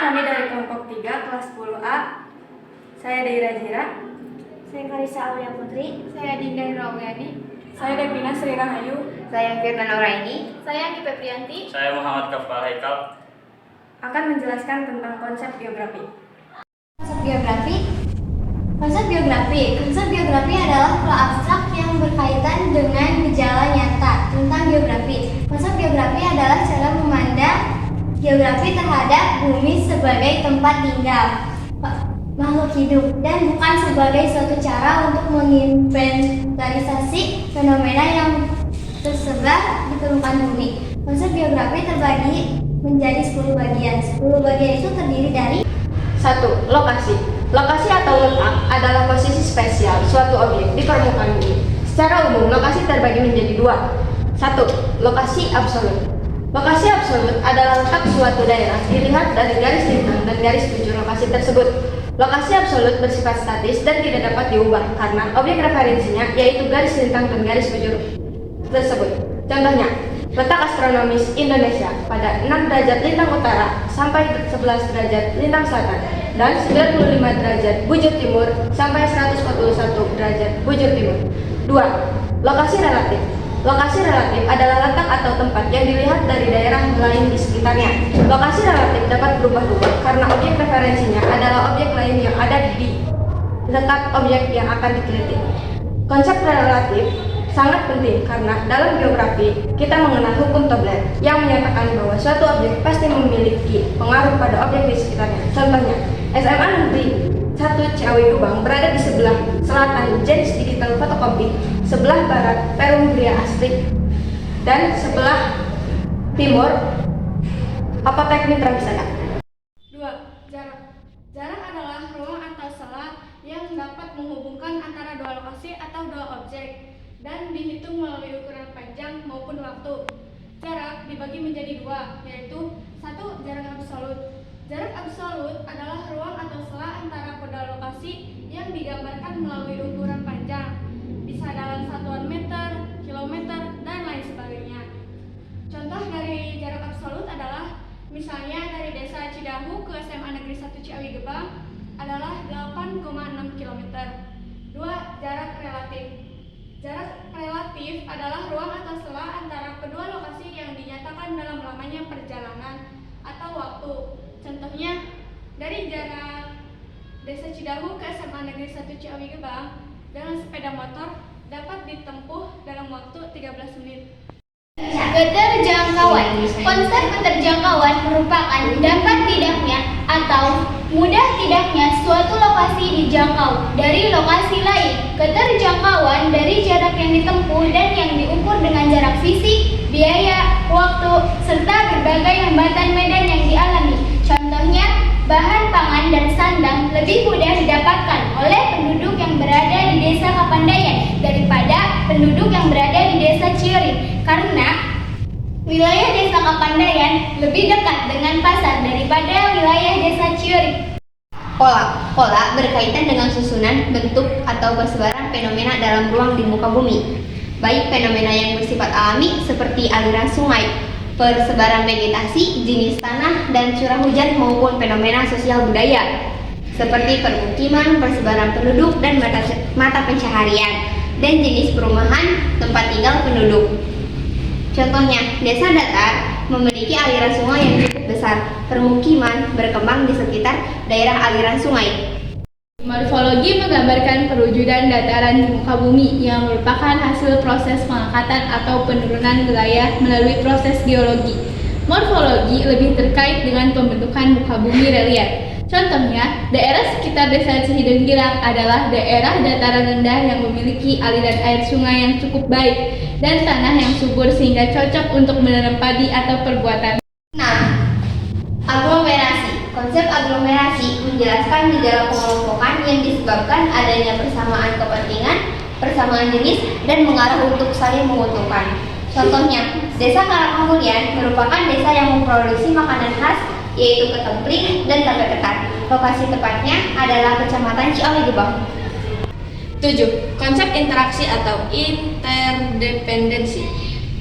kami dari kelompok 3 kelas 10A. Saya Deira Zira. Saya Karisa Aulia Putri. Saya Dinda Nurawiani. Saya Devina Sri Rahayu. Saya Firna Nuraini. Saya Andi Febrianti. Saya Muhammad Kafal Haikal. Akan menjelaskan tentang konsep biografi. Konsep biografi. Konsep biografi adalah pola abstrak yang berkaitan dengan gejala nyata tentang biografi. Konsep biografi adalah cara memandang geografi terhadap bumi sebagai tempat tinggal makhluk hidup dan bukan sebagai suatu cara untuk menginventarisasi fenomena yang tersebar di permukaan bumi. Konsep biografi terbagi menjadi 10 bagian. 10 bagian itu terdiri dari 1. Lokasi. Lokasi atau letak adalah posisi spesial suatu objek di permukaan bumi. Secara umum, lokasi terbagi menjadi 2. 1. Lokasi absolut. Lokasi absolut adalah letak suatu daerah dilihat dari garis lintang dan garis bujur lokasi tersebut. Lokasi absolut bersifat statis dan tidak dapat diubah karena objek referensinya yaitu garis lintang dan garis bujur tersebut. Contohnya, letak astronomis Indonesia pada 6 derajat lintang utara sampai 11 derajat lintang selatan dan 95 derajat bujur timur sampai 141 derajat bujur timur. 2. Lokasi relatif. Lokasi relatif adalah letak atau tempat yang dilihat dari daerah lain di sekitarnya. Lokasi relatif dapat berubah-ubah karena objek referensinya adalah objek lain yang ada di dekat objek yang akan diteliti. Konsep relatif sangat penting karena dalam geografi kita mengenal hukum Tobler yang menyatakan bahwa suatu objek pasti memiliki pengaruh pada objek di sekitarnya. Contohnya, SMA Negeri 1 Ciawi Gebang berada di sebelah selatan Jens Digital Fotokopi, sebelah barat Perum Gria Astrik, dan sebelah timur Apotek Mitra Wisata. 2. Jarak. Jarak adalah ruang atau celah yang dapat menghubungkan antara dua lokasi atau dua objek dan dihitung melalui ukuran panjang maupun waktu. Jarak dibagi menjadi 2, yaitu 1. Jarak absolut. Jarak absolut adalah ruang atau celah antara kedua lokasi yang digambarkan melalui ukuran panjang, bisa dalam satuan meter, kilometer, dan lain sebagainya. Contoh dari jarak absolut adalah misalnya dari desa Cidahu ke SMA Negeri 1 Ciawi Gebang adalah 8,6 km. 2. Jarak relatif. Jarak relatif adalah ruang atau celah antara kedua lokasi yang dinyatakan dalam lamanya perjalanan atau waktu. Contohnya, dari jarak desa Cidahu ke SMA Negeri 1 Ciawi Gebang dengan sepeda motor dapat ditempuh dalam waktu 13 menit. keterjangkauan. Konsep keterjangkauan merupakan dapat tidaknya atau mudah tidaknya suatu lokasi dijangkau dari lokasi lain. Keterjangkauan dari jarak yang ditempuh dan yang diukur dengan jarak fisik, biaya, waktu, serta berbagai hambatan medan yang dialami. Contohnya, bahan pangan dan sandang lebih mudah didapatkan oleh penduduk yang berada di desa Kapandayan daripada penduduk yang berada di desa Ciuring, karena wilayah desa Kapandayan lebih dekat dengan pasar daripada wilayah desa Ciuring. Pola berkaitan dengan susunan, bentuk, atau persebaran fenomena dalam ruang di muka bumi, baik fenomena yang bersifat alami seperti aliran sungai, persebaran vegetasi, jenis tanah, dan curah hujan maupun fenomena sosial budaya seperti permukiman, persebaran penduduk, dan mata pencaharian, dan jenis perumahan, tempat tinggal penduduk. Contohnya, desa datar memiliki aliran sungai yang cukup besar, permukiman berkembang di sekitar daerah aliran sungai. Morfologi menggambarkan perwujudan dataran di muka bumi yang merupakan hasil proses pengangkatan atau penurunan wilayah melalui proses geologi. Morfologi lebih terkait dengan pembentukan muka bumi relief. Contohnya, daerah sekitar desa Cihideng Girang adalah daerah dataran rendah yang memiliki aliran air sungai yang cukup baik dan tanah yang subur sehingga cocok untuk menanam padi atau perbuatan. 6. Aglomerasi. Konsep aglomerasi menjelaskan gejala pengelompokan yang disebabkan adanya persamaan kepentingan, persamaan jenis, dan mengarah untuk saling menguntungkan. Contohnya, desa Karangkamulyan merupakan desa yang memproduksi makanan khas yaitu ketempling dan tape ketan. Lokasi tepatnya adalah Kecamatan Ciawi Gebang. 7. Konsep interaksi atau interdependensi.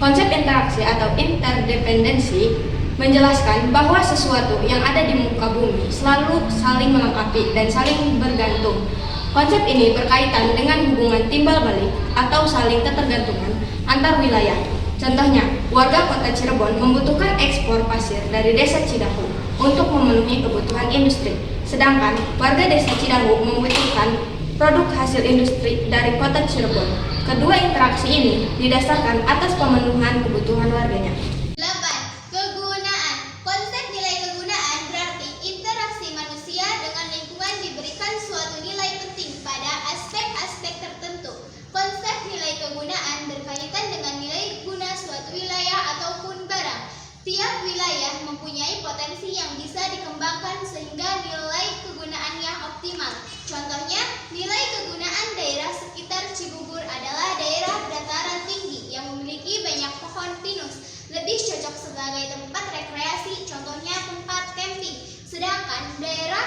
Konsep interaksi atau interdependensi menjelaskan bahwa sesuatu yang ada di muka bumi selalu saling melengkapi dan saling bergantung. Konsep ini berkaitan dengan hubungan timbal balik atau saling ketergantungan antar wilayah. Contohnya, warga kota Cirebon membutuhkan ekspor pasir dari desa Cidahu untuk memenuhi kebutuhan industri. Sedangkan warga desa Cidahu membutuhkan produk hasil industri dari kota Cirebon. Kedua interaksi ini didasarkan atas pemenuhan kebutuhan warganya. 8. Kegunaan. Konsep nilai kegunaan berarti interaksi manusia dengan lingkungan diberikan suatu nilai penting pada aspek-aspek tertentu. Konsep nilai kegunaan berkaitan dengan nilai guna suatu wilayah ataupun barang. Tiap wilayah mempunyai potensi yang bisa dikembangkan sehingga nilai kegunaannya optimal. Contohnya, nilai kegunaan daerah sekitar Cibubur adalah daerah dataran tinggi yang memiliki banyak pohon pinus, lebih cocok sebagai tempat rekreasi, contohnya tempat camping. Sedangkan daerah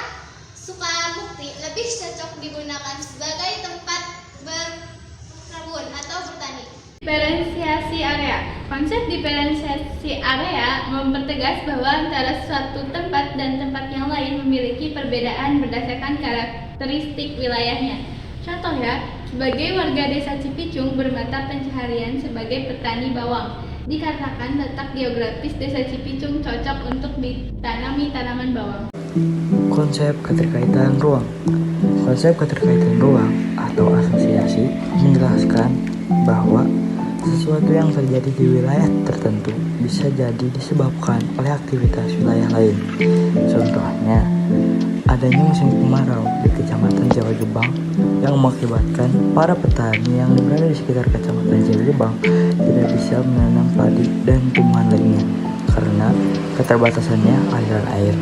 Sukabukti lebih cocok digunakan sebagai tempat berkebun atau bertani. Diferensiasi area. Konsep diferensiasi area mempertegas bahwa antara suatu tempat dan tempat yang lain memiliki perbedaan berdasarkan karakteristik wilayahnya. Contohnya, sebagai warga desa Cipicung bermata pencaharian sebagai petani bawang, dikatakan letak geografis desa Cipicung cocok untuk ditanami tanaman bawang. Konsep keterkaitan ruang. Konsep keterkaitan ruang atau asosiasi menjelaskan bahwa sesuatu yang terjadi di wilayah tertentu bisa jadi disebabkan oleh aktivitas wilayah lain. Contohnya, adanya musim kemarau di Kecamatan Jawa Gebang yang mengakibatkan para petani yang berada di sekitar Kecamatan Jawa Gebang tidak bisa menanam padi dan tumbuhan lainnya karena keterbatasannya aliran air.